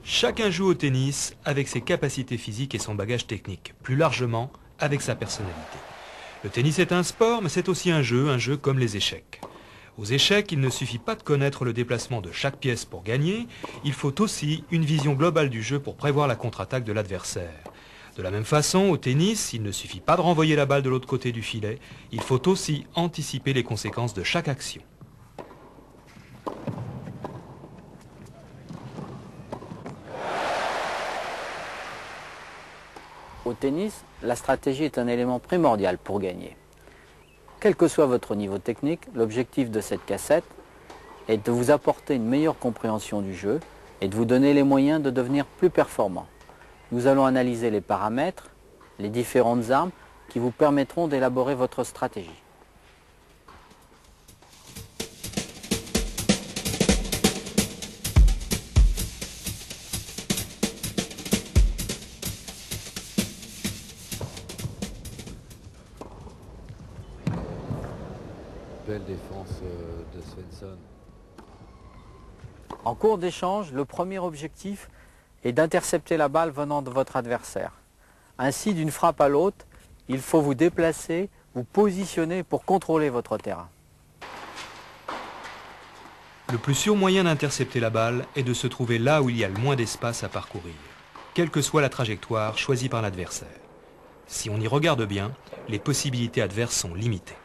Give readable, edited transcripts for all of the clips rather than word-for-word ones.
Chacun joue au tennis avec ses capacités physiques et son bagage technique, plus largement avec sa personnalité. Le tennis est un sport, mais c'est aussi un jeu comme les échecs. Aux échecs, il ne suffit pas de connaître le déplacement de chaque pièce pour gagner, il faut aussi une vision globale du jeu pour prévoir la contre-attaque de l'adversaire. De la même façon, au tennis, il ne suffit pas de renvoyer la balle de l'autre côté du filet, il faut aussi anticiper les conséquences de chaque action. Au tennis, la stratégie est un élément primordial pour gagner. Quel que soit votre niveau technique, l'objectif de cette cassette est de vous apporter une meilleure compréhension du jeu et de vous donner les moyens de devenir plus performant. Nous allons analyser les paramètres, les différentes armes qui vous permettront d'élaborer votre stratégie. Belle défense de Svensson. En cours d'échange, le premier objectif est d'intercepter la balle venant de votre adversaire. Ainsi, d'une frappe à l'autre, il faut vous déplacer, vous positionner pour contrôler votre terrain. Le plus sûr moyen d'intercepter la balle est de se trouver là où il y a le moins d'espace à parcourir, quelle que soit la trajectoire choisie par l'adversaire. Si on y regarde bien, les possibilités adverses sont limitées.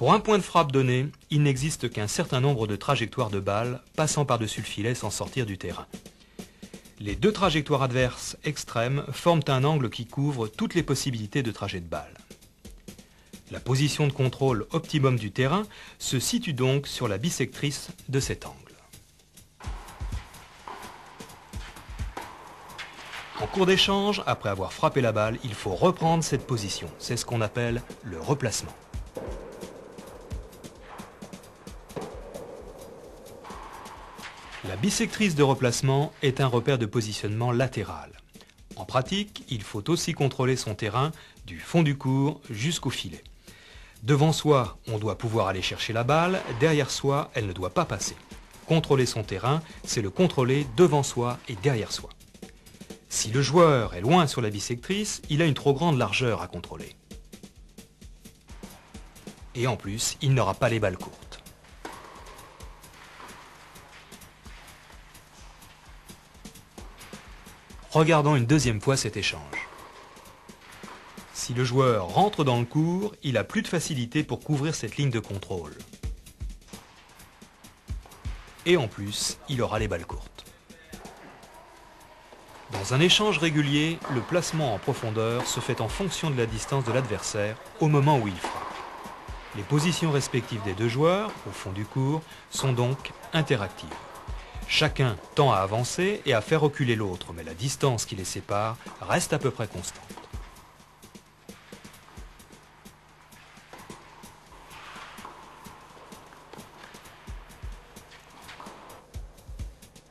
Pour un point de frappe donné, il n'existe qu'un certain nombre de trajectoires de balles passant par-dessus le filet sans sortir du terrain. Les deux trajectoires adverses extrêmes forment un angle qui couvre toutes les possibilités de trajet de balle. La position de contrôle optimum du terrain se situe donc sur la bisectrice de cet angle. En cours d'échange, après avoir frappé la balle, il faut reprendre cette position. C'est ce qu'on appelle le replacement. La bisectrice de replacement est un repère de positionnement latéral. En pratique, il faut aussi contrôler son terrain du fond du court jusqu'au filet. Devant soi, on doit pouvoir aller chercher la balle, derrière soi, elle ne doit pas passer. Contrôler son terrain, c'est le contrôler devant soi et derrière soi. Si le joueur est loin sur la bisectrice, il a une trop grande largeur à contrôler. Et en plus, il n'aura pas les balles courtes. Regardons une deuxième fois cet échange. Si le joueur rentre dans le court, il a plus de facilité pour couvrir cette ligne de contrôle. Et en plus, il aura les balles courtes. Dans un échange régulier, le placement en profondeur se fait en fonction de la distance de l'adversaire au moment où il frappe. Les positions respectives des deux joueurs, au fond du court, sont donc interactives. Chacun tend à avancer et à faire reculer l'autre, mais la distance qui les sépare reste à peu près constante.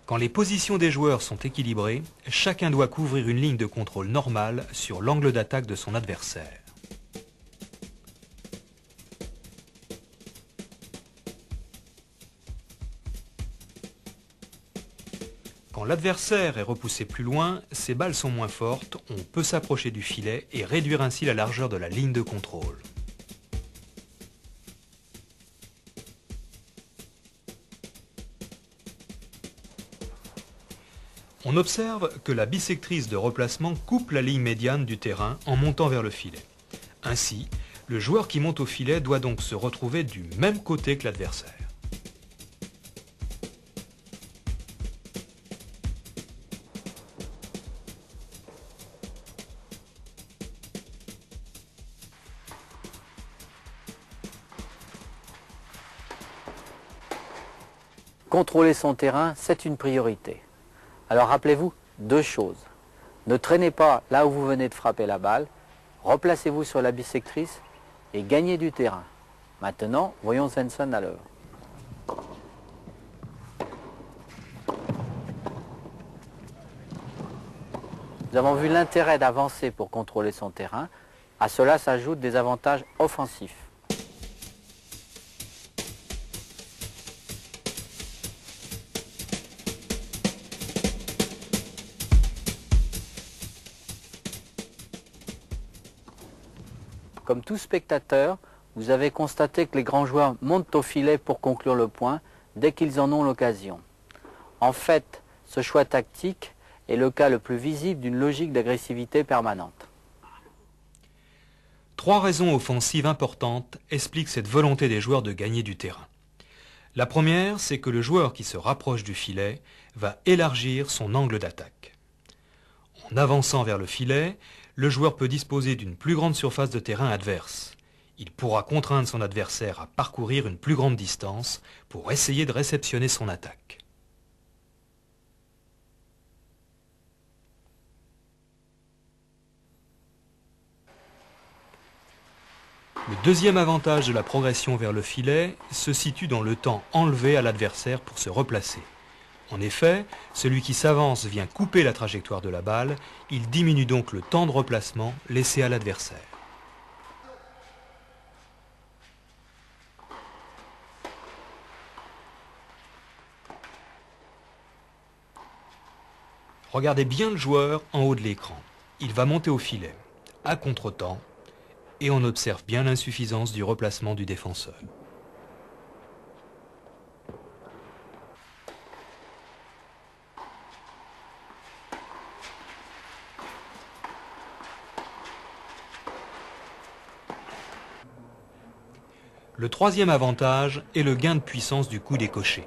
Quand les positions des joueurs sont équilibrées, chacun doit couvrir une ligne de contrôle normale sur l'angle d'attaque de son adversaire. Quand l'adversaire est repoussé plus loin, ses balles sont moins fortes, on peut s'approcher du filet et réduire ainsi la largeur de la ligne de contrôle. On observe que la bisectrice de replacement coupe la ligne médiane du terrain en montant vers le filet. Ainsi, le joueur qui monte au filet doit donc se retrouver du même côté que l'adversaire. Contrôler son terrain, c'est une priorité. Alors rappelez-vous deux choses. Ne traînez pas là où vous venez de frapper la balle, replacez-vous sur la bisectrice et gagnez du terrain. Maintenant, voyons Svensson à l'œuvre. Nous avons vu l'intérêt d'avancer pour contrôler son terrain. À cela s'ajoutent des avantages offensifs. Comme tout spectateur, vous avez constaté que les grands joueurs montent au filet pour conclure le point dès qu'ils en ont l'occasion. En fait, ce choix tactique est le cas le plus visible d'une logique d'agressivité permanente. 3 raisons offensives importantes expliquent cette volonté des joueurs de gagner du terrain. La première, c'est que le joueur qui se rapproche du filet va élargir son angle d'attaque. En avançant vers le filet, le joueur peut disposer d'une plus grande surface de terrain adverse. Il pourra contraindre son adversaire à parcourir une plus grande distance pour essayer de réceptionner son attaque. Le deuxième avantage de la progression vers le filet se situe dans le temps enlevé à l'adversaire pour se replacer. En effet, celui qui s'avance vient couper la trajectoire de la balle, il diminue donc le temps de replacement laissé à l'adversaire. Regardez bien le joueur en haut de l'écran. Il va monter au filet, à contre-temps, et on observe bien l'insuffisance du replacement du défenseur. Le troisième avantage est le gain de puissance du coup décoché.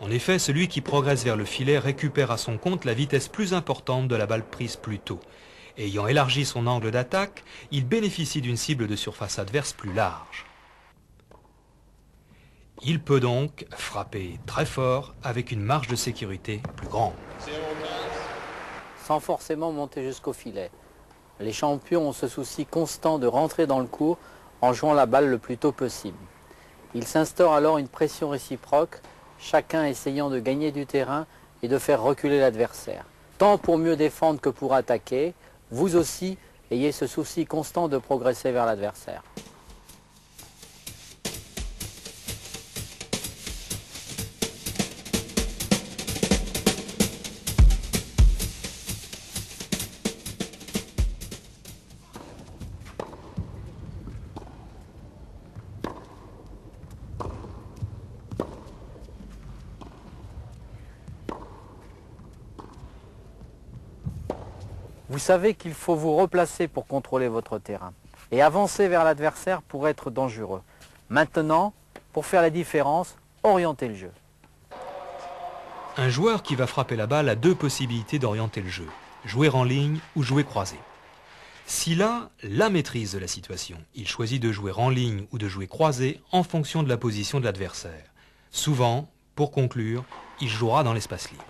En effet, celui qui progresse vers le filet récupère à son compte la vitesse plus importante de la balle prise plus tôt. Ayant élargi son angle d'attaque, il bénéficie d'une cible de surface adverse plus large. Il peut donc frapper très fort avec une marge de sécurité plus grande. Sans forcément monter jusqu'au filet. Les champions ont ce souci constant de rentrer dans le court en jouant la balle le plus tôt possible. Il s'instaure alors une pression réciproque, chacun essayant de gagner du terrain et de faire reculer l'adversaire. Tant pour mieux défendre que pour attaquer, vous aussi ayez ce souci constant de progresser vers l'adversaire. Vous savez qu'il faut vous replacer pour contrôler votre terrain et avancer vers l'adversaire pour être dangereux. Maintenant, pour faire la différence, orientez le jeu. Un joueur qui va frapper la balle a 2 possibilités d'orienter le jeu, jouer en ligne ou jouer croisé. S'il a la maîtrise de la situation, il choisit de jouer en ligne ou de jouer croisé en fonction de la position de l'adversaire. Souvent, pour conclure, il jouera dans l'espace libre.